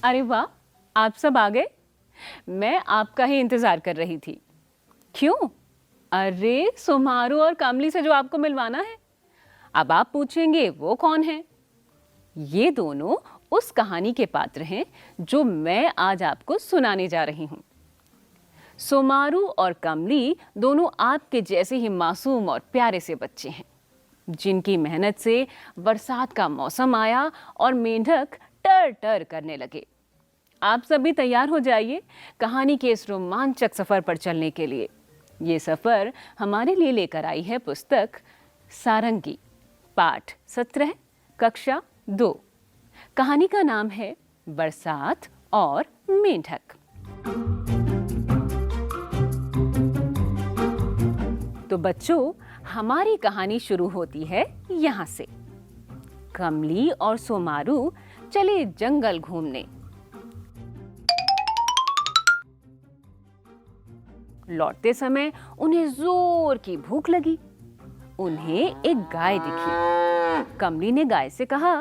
अरे वाह, आप सब आ गए। मैं आपका ही इंतजार कर रही थी। क्यों? अरे सोमारू और कमली से जो आपको मिलवाना है। अब आप पूछेंगे वो कौन है? ये दोनों उस कहानी के पात्र हैं जो मैं आज आपको सुनाने जा रही हूँ। सोमारू और कमली दोनों आपके जैसे ही मासूम और प्यारे से बच्चे हैं, जिनकी मेहनत से बरसात का मौसम आया और मेंढक टर टर करने लगे। आप सभी तैयार हो जाइए कहानी के इस रोमांचक सफर पर चलने के लिए। ये सफर हमारे लिए लेकर आई है पुस्तक सारंगी, पाठ 17, कक्षा 2। कहानी का नाम है बरसात और मेंढक। तो बच्चों, हमारी कहानी शुरू होती है यहाँ से। कमली और सोमारू चले जंगल घूमने। लौटते समय उन्हें जोर की भूख लगी। उन्हें एक गाय दिखी। कमली ने गाय से कहा,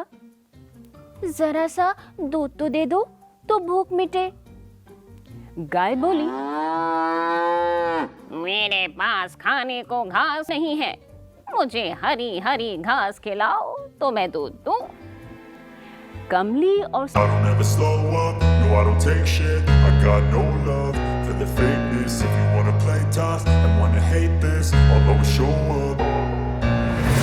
जरा सा दूध तो दे दो तो भूख मिटे। गाय बोली, मेरे पास खाने को घास नहीं है, मुझे हरी हरी घास खिलाओ तो मैं दूध दूं। कमली और the fakeness. If you wanna play tough and wanna hate this, I'll always show up.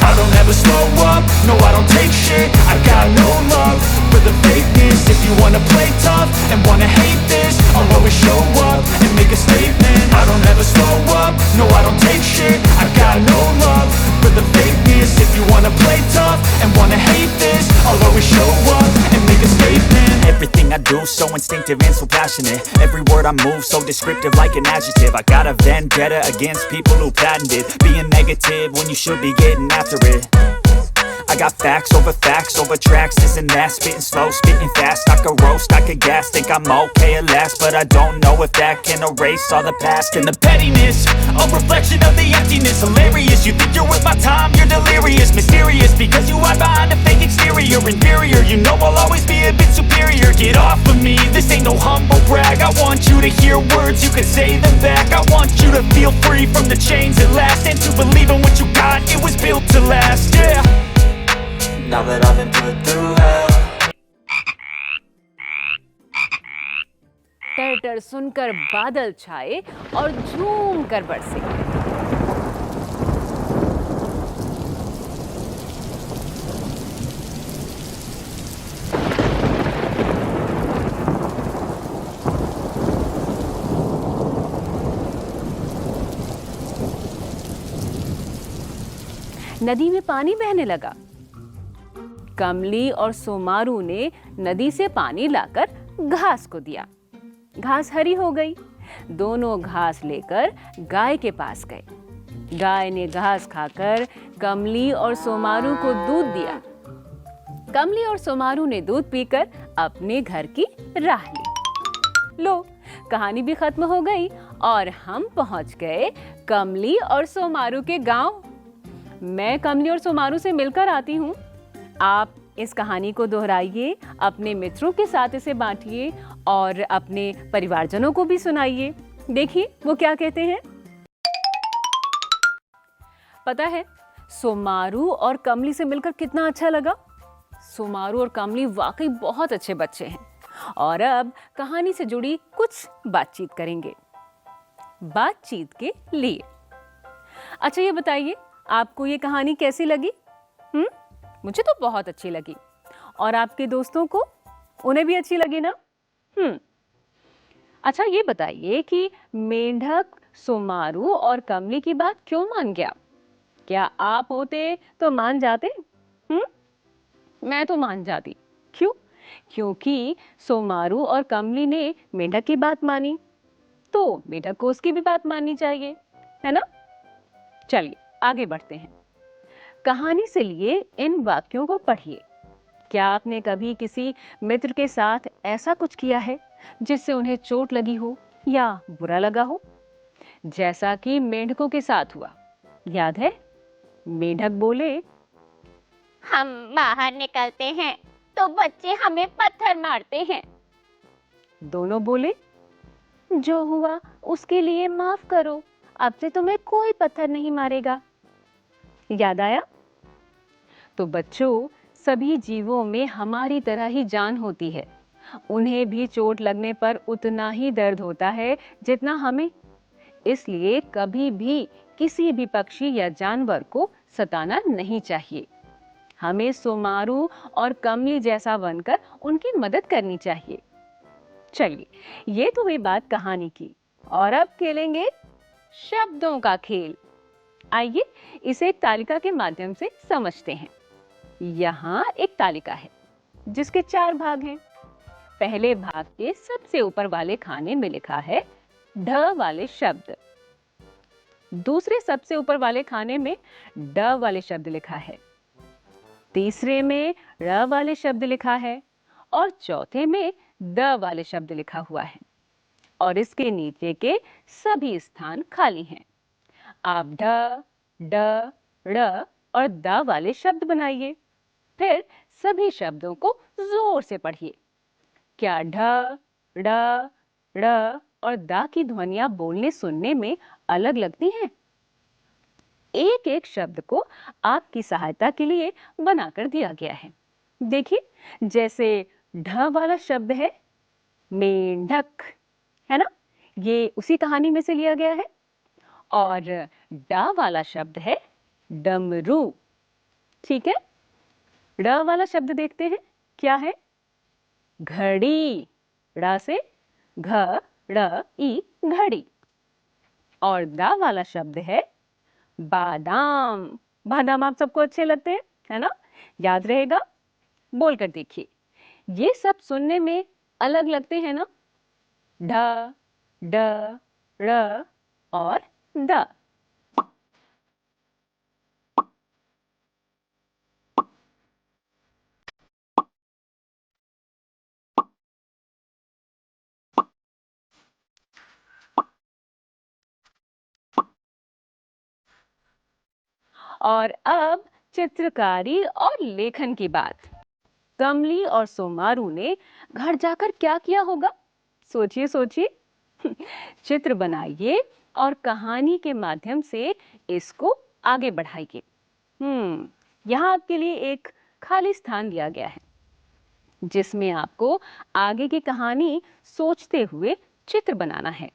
I don't ever slow up, no I don't take shit. I got no love for the fakeness. If you wanna play tough and wanna hate this, I'll always show up and make a statement. I don't ever slow up, no I don't take shit. I got no love for the fakeness. If you wanna play tough and wanna hate this, I'll always show up and make a statement. Everything I do so instinctive and so passionate. Every word I move so descriptive like an adjective. I got a vendetta against people who patented being negative when you should be getting after it. I got facts over tracks, this and that. Spitting slow, spitting fast. I could roast, I could gas. Think I'm okay at last, but I don't know if that can erase all the past. And the pettiness, a reflection of the emptiness. Hilarious, you think you're worth my time, you're delirious. Mysterious, because you hide behind a fake exterior. Inferior, you know I'll always be a bit superior. Get off of me, this ain't no humble brag. I want you to hear words, you can say them back. I want you to feel free from the chains at last, and to believe in what you got, it was built to last, yeah. Now that I've been put through hell. टर सुनकर बादल छाए और झूम कर बरसे। नदी में पानी बहने लगा। कमली और सोमारू ने नदी से पानी लाकर घास को दिया। घास हरी हो गई। दोनों घास लेकर गाय के पास गए। गाय ने घास खाकर कमली और सोमारू को दूध दिया। कमली और सोमारू ने दूध पीकर अपने घर की राह ली। लो, कहानी भी खत्म हो गई और हम पहुंच गए कमली और सोमारू के गांव। मैं कमली और सोमारू से मिलकर आती हूँ। आप इस कहानी को दोहराइए, अपने मित्रों के साथ इसे बांटिए और अपने परिवारजनों को भी सुनाइए। देखिए वो क्या कहते हैं। पता है सोमारू और कमली से मिलकर कितना अच्छा लगा। सोमारू और कमली वाकई बहुत अच्छे बच्चे हैं। और अब कहानी से जुड़ी कुछ बातचीत करेंगे। बातचीत के लिए अच्छा ये बताइए, आपको ये कहानी कैसी लगी? मुझे तो बहुत अच्छी लगी। और आपके दोस्तों को, उन्हें भी अच्छी लगी ना? अच्छा ये बताइए कि मेंढक सोमारू और कमली की बात क्यों मान गया? क्या आप होते तो मान जाते? मैं तो मान जाती। क्यों? क्योंकि सोमारू और कमली ने मेंढक की बात मानी, तो मेंढक को उसकी भी बात माननी चाहिए, है ना? चलिए आगे बढ़ते हैं। कहानी से लिए इन वाक्यों को पढ़िए। क्या आपने कभी किसी मित्र के साथ ऐसा कुछ किया है जिससे उन्हें चोट लगी हो या बुरा लगा हो? जैसा कि मेंढकों के साथ हुआ। याद है? मेंढक बोले, हम बाहर निकलते हैं तो बच्चे हमें पत्थर मारते हैं। दोनों बोले, जो हुआ उसके लिए माफ करो, अब से तुम्हें कोई पत्थर नहीं मारेगा। याद आया? तो बच्चों, सभी जीवों में हमारी तरह ही जान होती है। उन्हें भी चोट लगने पर उतना ही दर्द होता है जितना हमें। इसलिए कभी भी किसी भी पक्षी या जानवर को सताना नहीं चाहिए। हमें सोमारू और कमली जैसा बनकर उनकी मदद करनी चाहिए। चलिए, ये तो हुई बात कहानी की, और अब खेलेंगे शब्दों का खेल। आइए इसे एक तालिका के माध्यम से समझते हैं। यहाँ एक तालिका है जिसके 4 भाग हैं। पहले भाग के सबसे ऊपर वाले खाने में लिखा है ढ वाले शब्द। दूसरे सबसे ऊपर वाले खाने में ड वाले शब्द लिखा है। तीसरे में र वाले शब्द लिखा है और चौथे में द वाले शब्द लिखा हुआ है। और इसके नीचे के सभी स्थान खाली हैं। आप ढ, ड, ड़ और द वाले शब्द बनाइए। फिर सभी शब्दों को जोर से पढ़िए। क्या ढ, ड़, ड़ और द की ध्वनियां बोलने सुनने में अलग लगती हैं? एक एक शब्द को आपकी सहायता के लिए बनाकर दिया गया है। देखिए, जैसे ढ वाला शब्द है मेंढक, है ना? ये उसी कहानी में से लिया गया है। और ड वाला शब्द है डमरू। ठीक है, ड़ वाला शब्द देखते हैं, क्या है? घड़ी। ड़ से घ ड़ ई घड़ी। और द वाला शब्द है बादाम। बादाम आप सबको अच्छे लगते हैं, है ना? याद रहेगा? बोलकर देखिए। ये सब सुनने में अलग लगते हैं ना? ढ, ड, ड़ और द। और अब चित्रकारी और लेखन की बात। कमली और सोमारू ने घर जाकर क्या किया होगा? सोचिए सोचिए। चित्र बनाइए और कहानी के माध्यम से इसको आगे बढ़ाइए। यहाँ आपके लिए एक खाली स्थान दिया गया है जिसमें आपको आगे की कहानी सोचते हुए चित्र बनाना है।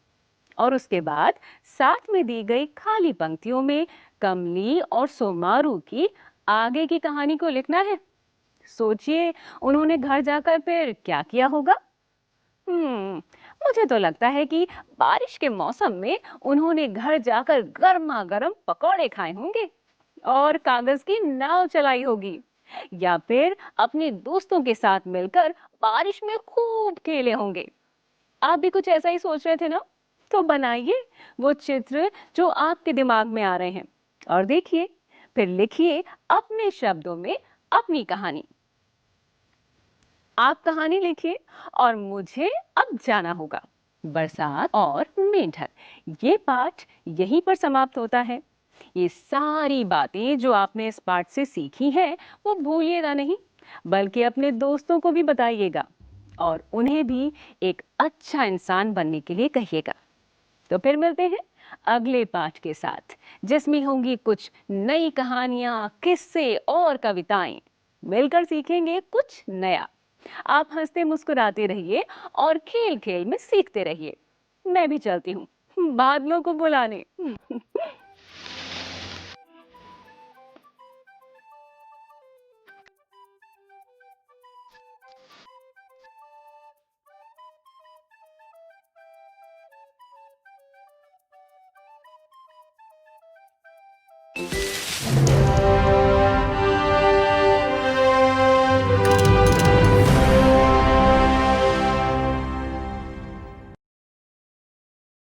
और उसके बाद साथ में दी गई खाली पंक्तियों में कमली और सोमारू की आगे की कहानी को लिखना है। सोचिए, उन्होंने घर जाकर फिर क्या किया होगा? मुझे तो लगता है कि बारिश के मौसम में उन्होंने घर जाकर गर्मा गर्म पकौड़े खाए होंगे और कागज की नाव चलाई होगी, या फिर अपने दोस्तों के साथ मिलकर बारिश में खूब खेले होंगे। आप भी कुछ ऐसा ही सोच रहे थे ना? तो बनाइए वो चित्र जो आपके दिमाग में आ रहे हैं और देखिए, फिर लिखिए अपने शब्दों में अपनी कहानी। आप कहानी लिखिए और मुझे अब जाना होगा। बरसात और मेंढक, ये पाठ यहीं पर समाप्त होता है। ये सारी बातें जो आपने इस पाठ से सीखी हैं, वो भूलिएगा नहीं, बल्कि अपने दोस्तों को भी बताइएगा और उन्हें भी एक अच्छा इंसान बनने के लिए कहिएगा। तो फिर मिलते हैं अगले पाठ के साथ, जिसमें होंगी कुछ नई कहानियां, किस्से और कविताएं। मिलकर सीखेंगे कुछ नया। आप हंसते मुस्कुराते रहिए और खेल खेल में सीखते रहिए। मैं भी चलती हूँ बादलों को बुलाने।